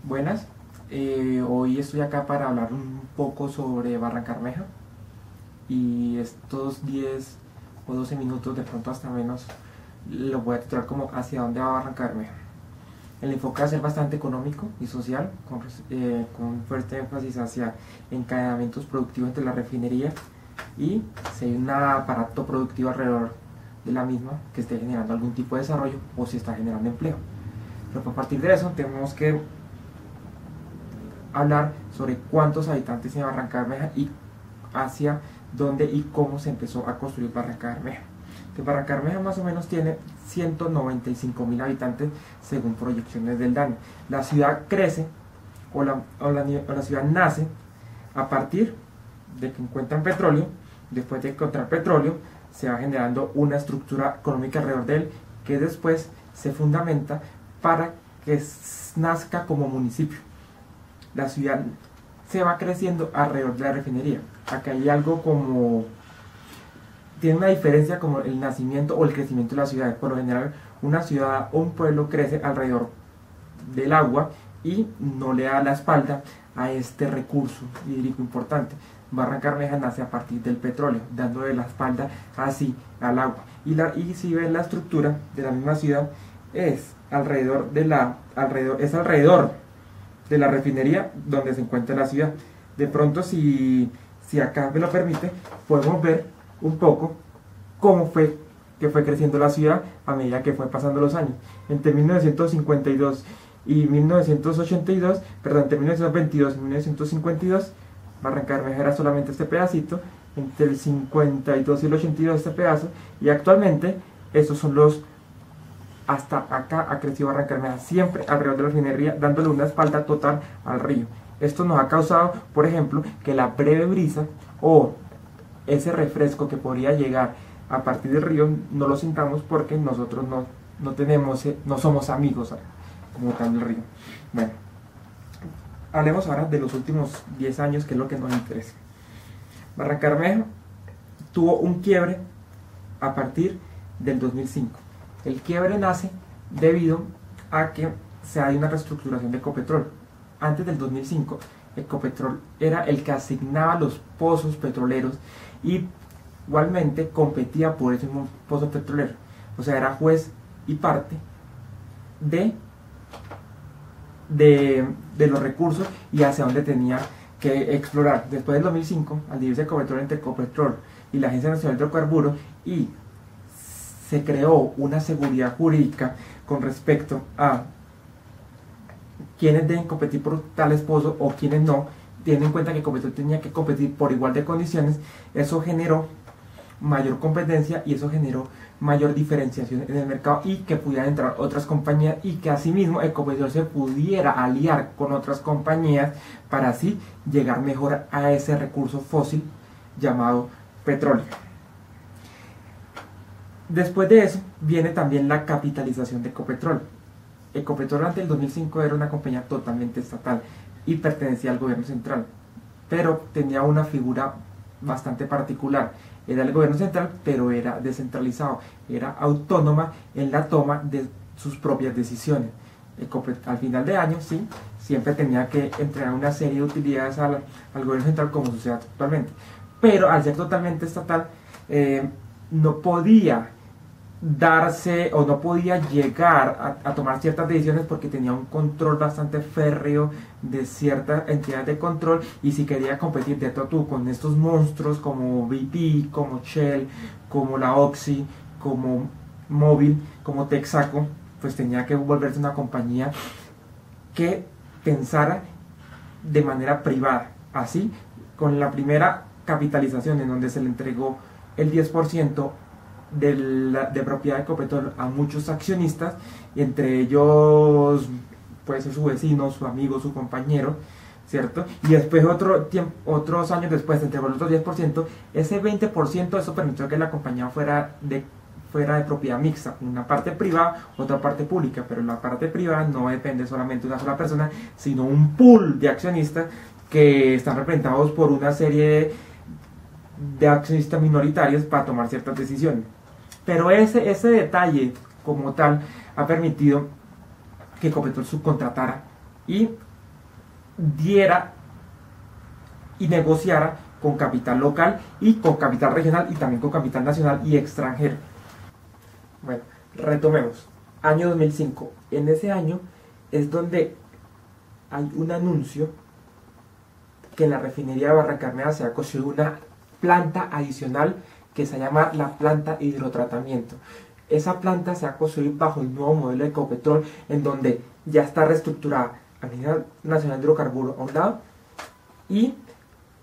Buenas, hoy estoy acá para hablar un poco sobre Barrancarmeja y estos 10 o 12 minutos, de pronto hasta menos, lo voy a titular como hacia dónde va Barrancarmeja. El enfoque va a ser bastante económico y social, con un fuerte énfasis hacia encadenamientos productivos entre la refinería y si hay un aparato productivo alrededor de la misma que esté generando algún tipo de desarrollo o si está generando empleo. Pero a partir de eso tenemos que hablar sobre cuántos habitantes tiene Barrancabermeja y hacia dónde y cómo se empezó a construir Barrancabermeja. Barrancabermeja más o menos tiene 195.000 habitantes según proyecciones del DANE. La ciudad crece o la ciudad nace a partir de que encuentran petróleo. Después de encontrar petróleo se va generando una estructura económica alrededor de él que después se fundamenta para que nazca como municipio. La ciudad se va creciendo alrededor de la refinería. Acá hay algo como... tiene una diferencia como el nacimiento o el crecimiento de la ciudad. Por lo general, una ciudad o un pueblo crece alrededor del agua y no le da la espalda a este recurso hídrico importante. Barrancabermeja nace a partir del petróleo, dándole la espalda así al agua. Y si ven la estructura de la misma ciudad, es alrededor de la refinería donde se encuentra la ciudad. De pronto, si acá me lo permite, podemos ver un poco cómo fue que fue creciendo la ciudad a medida que fue pasando los años. Entre 1952 y 1982, perdón, entre 1922 y 1952, Barrancabermeja era solamente este pedacito, entre el 52 y el 82 este pedazo, y actualmente estos son los... hasta acá ha crecido Barrancabermeja, siempre alrededor de la refinería, dándole una espalda total al río. Esto nos ha causado, por ejemplo, que la breve brisa o ese refresco que podría llegar a partir del río no lo sintamos porque nosotros no somos amigos como tal del río. Bueno, hablemos ahora de los últimos 10 años, que es lo que nos interesa. Barrancabermeja tuvo un quiebre a partir del 2005. El quiebre nace debido a que se hay una reestructuración de Ecopetrol. Antes del 2005, Ecopetrol era el que asignaba los pozos petroleros y igualmente competía por ese mismo pozo petrolero. O sea, era juez y parte de los recursos y hacia dónde tenía que explorar. Después del 2005, al dividirse Ecopetrol entre Ecopetrol y la Agencia Nacional de Hidrocarburos, y se creó una seguridad jurídica con respecto a quienes deben competir por tales pozos o quienes no, teniendo en cuenta que Ecopetrol tenía que competir por igual de condiciones. Eso generó mayor competencia y eso generó mayor diferenciación en el mercado y que pudieran entrar otras compañías y que asimismo Ecopetrol se pudiera aliar con otras compañías para así llegar mejor a ese recurso fósil llamado petróleo. Después de eso viene también la capitalización de Ecopetrol. Ecopetrol antes del 2005 era una compañía totalmente estatal y pertenecía al gobierno central, pero tenía una figura bastante particular. Era el gobierno central, pero era descentralizado, era autónoma en la toma de sus propias decisiones. Al final de año, sí, siempre tenía que entregar una serie de utilidades al gobierno central, como sucede actualmente, pero al ser totalmente estatal, no podía darse o no podía llegar a tomar ciertas decisiones porque tenía un control bastante férreo de ciertas entidades de control, y si quería competir de tú a tú con estos monstruos como BP, como Shell, como la Oxy, como Mobil, como Texaco, pues tenía que volverse una compañía que pensara de manera privada. Así, con la primera capitalización en donde se le entregó el 10% de propiedad de Ecopetrol a muchos accionistas, y entre ellos puede ser su vecino, su amigo, su compañero, ¿cierto? Y después otros años después, entre el otro 10%, ese 20%, eso permitió que la compañía fuera de propiedad mixta, una parte privada, otra parte pública, pero la parte privada no depende solamente de una sola persona, sino un pool de accionistas que están representados por una serie de accionistas minoritarios para tomar ciertas decisiones. Pero ese detalle como tal ha permitido que Ecopetrol subcontratara y diera y negociara con capital local y con capital regional y también con capital nacional y extranjero. Bueno, retomemos. Año 2005. En ese año es donde hay un anuncio que en la refinería de Barrancabermeja se ha construido una planta adicional que se llama la planta de hidrotratamiento. Esa planta se va a construir bajo el nuevo modelo de Ecopetrol, en donde ya está reestructurada Agencia Nacional de Hidrocarburos a un lado y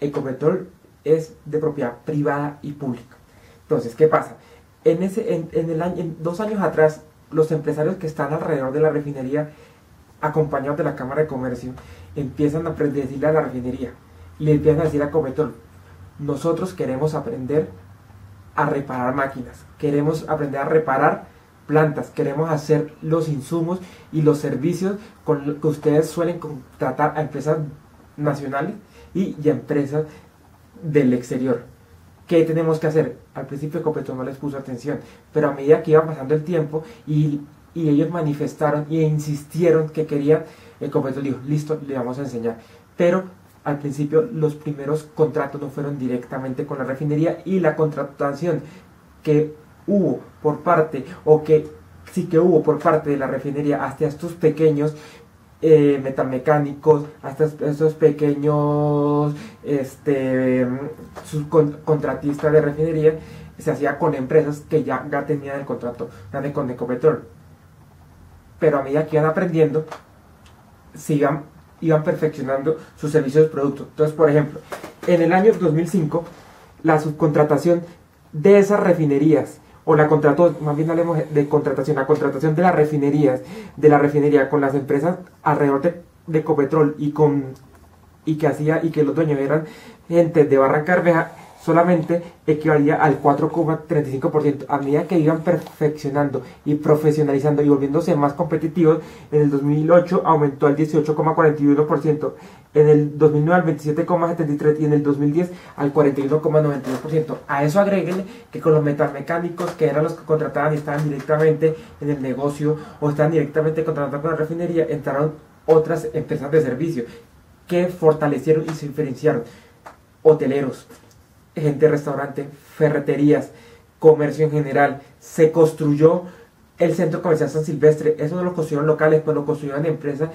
Ecopetrol es de propiedad privada y pública. Entonces, ¿qué pasa? En 2 años atrás, los empresarios que están alrededor de la refinería, acompañados de la Cámara de Comercio, empiezan a decirle a la refinería y le empiezan a decir a Ecopetrol: nosotros queremos aprender a reparar máquinas, queremos aprender a reparar plantas, queremos hacer los insumos y los servicios con los que ustedes suelen contratar a empresas nacionales y a empresas del exterior. ¿Qué tenemos que hacer? Al principio Ecopetrol no les puso atención, pero a medida que iba pasando el tiempo y ellos manifestaron e insistieron que querían, Ecopetrol dijo: listo, le vamos a enseñar. Pero al principio los primeros contratos no fueron directamente con la refinería, y la contratación que hubo por parte, o que sí que hubo por parte de la refinería hasta estos pequeños metalmecánicos, hasta estos pequeños subcontratistas de refinería, se hacía con empresas que ya tenían el contrato con Ecopetrol. Pero a medida que iban aprendiendo, iban perfeccionando sus servicios y productos. Entonces, por ejemplo, en el año 2005, la subcontratación de esas refinerías, o la contrató, más bien hablemos de contratación, la contratación de las refinerías, de la refinería con las empresas alrededor de Ecopetrol y que los dueños eran gente de Barrancabermeja, solamente equivalía al 4,35%. A medida que iban perfeccionando y profesionalizando y volviéndose más competitivos, en el 2008 aumentó al 18,41%, en el 2009 al 27,73% y en el 2010 al 41,92%. A eso agréguenle que con los metalmecánicos, que eran los que contrataban y estaban directamente en el negocio o estaban directamente contratando con la refinería, entraron otras empresas de servicio que fortalecieron y se diferenciaron: hoteleros, gente de restaurante, ferreterías, comercio en general. Se construyó el centro comercial San Silvestre. Eso no lo construyeron locales, pues lo construyeron empresas,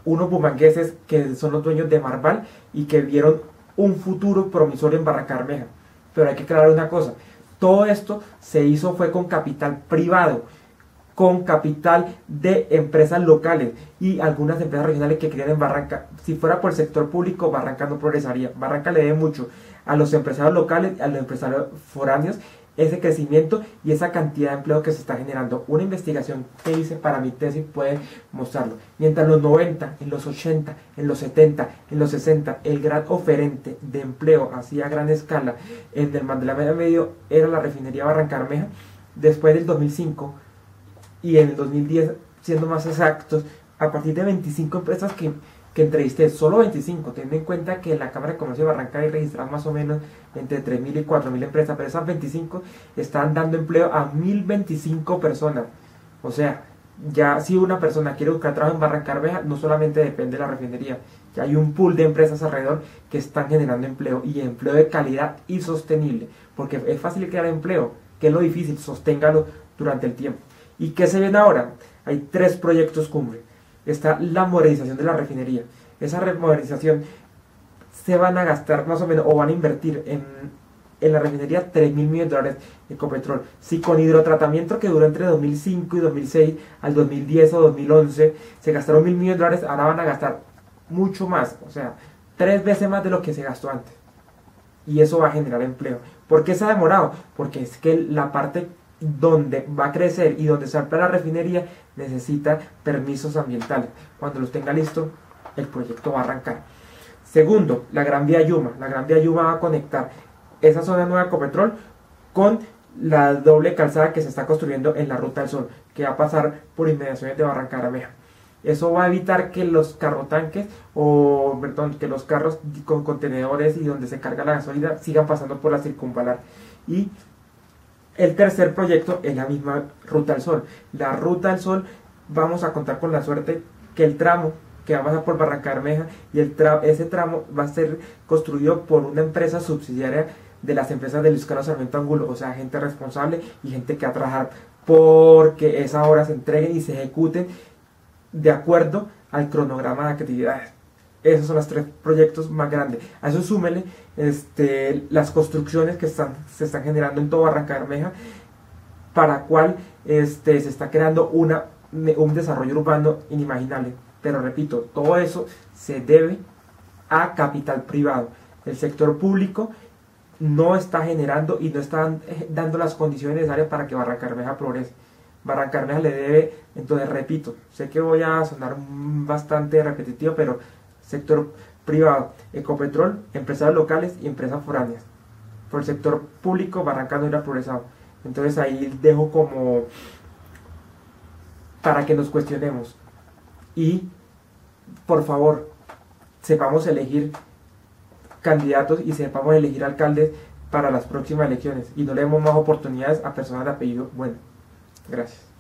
unos bumangueses que son los dueños de Marval y que vieron un futuro promisorio en Barrancabermeja. Pero hay que aclarar una cosa: todo esto se hizo fue con capital privado, con capital de empresas locales y algunas empresas regionales que querían en Barranca. Si fuera por el sector público, Barranca no progresaría. Barranca le debe mucho a los empresarios locales, a los empresarios foráneos, ese crecimiento y esa cantidad de empleo que se está generando. Una investigación que hice para mi tesis puede mostrarlo. Mientras en los 90, en los 80, en los 70, en los 60, el gran oferente de empleo así a gran escala en el Mandela Medio era la refinería Barrancabermeja. Después del 2005 y en el 2010, siendo más exactos, a partir de 25 empresas que entrevisté, solo 25, teniendo en cuenta que en la Cámara de Comercio de Barranca hay registradas más o menos entre 3.000 y 4.000 empresas, pero esas 25 están dando empleo a 1.025 personas. O sea, ya si una persona quiere buscar trabajo en Barrancabermeja, no solamente depende de la refinería, ya hay un pool de empresas alrededor que están generando empleo, y empleo de calidad y sostenible, porque es fácil crear empleo, que es lo difícil, sosténgalo durante el tiempo. ¿Y qué se viene ahora? Hay 3 proyectos cumbre. Está la modernización de la refinería. Esa modernización se van a gastar más o menos, o van a invertir en la refinería 3.000 millones de dólares de Ecopetrol. Si con hidrotratamiento, que duró entre 2005 y 2006 al 2010 o 2011, se gastaron 1.000 millones de dólares, ahora van a gastar mucho más, o sea, 3 veces más de lo que se gastó antes. Y eso va a generar empleo. ¿Por qué se ha demorado? Porque es que la parte donde va a crecer y donde se amplía la refinería necesita permisos ambientales. Cuando los tenga listo, el proyecto va a arrancar. Segundo, la Gran Vía Yuma. La Gran Vía Yuma va a conectar esa zona nueva de Ecopetrol con la doble calzada que se está construyendo en la Ruta del Sol, que va a pasar por inmediaciones de Barrancabermeja. Eso va a evitar que los carrotanques, que los carros con contenedores y donde se carga la gasolina sigan pasando por la circunvalar. Y el tercer proyecto es la misma Ruta del Sol. La Ruta del Sol, vamos a contar con la suerte que el tramo que va a pasar por Barranca Bermeja, y ese tramo va a ser construido por una empresa subsidiaria de las empresas de Luis Carlos Sarmiento Angulo, o sea, gente responsable y gente que va a trabajar porque esas obras se entreguen y se ejecuten de acuerdo al cronograma de actividades. Esos son los 3 proyectos más grandes. A eso súmele las construcciones que se están generando en todo Barranca Bermeja, para cual se está creando un desarrollo urbano inimaginable. Pero repito, todo eso se debe a capital privado. El sector público no está generando y no está dando las condiciones necesarias para que Barranca Bermeja progrese. Barranca Bermeja le debe, entonces repito, sé que voy a sonar bastante repetitivo, pero sector privado, Ecopetrol, empresarios locales y empresas foráneas. Por el sector público, Barranca no era progresado. Entonces ahí dejo como para que nos cuestionemos. Y por favor, sepamos elegir candidatos y sepamos elegir alcaldes para las próximas elecciones. Y no le demos más oportunidades a personas de apellido bueno. Gracias.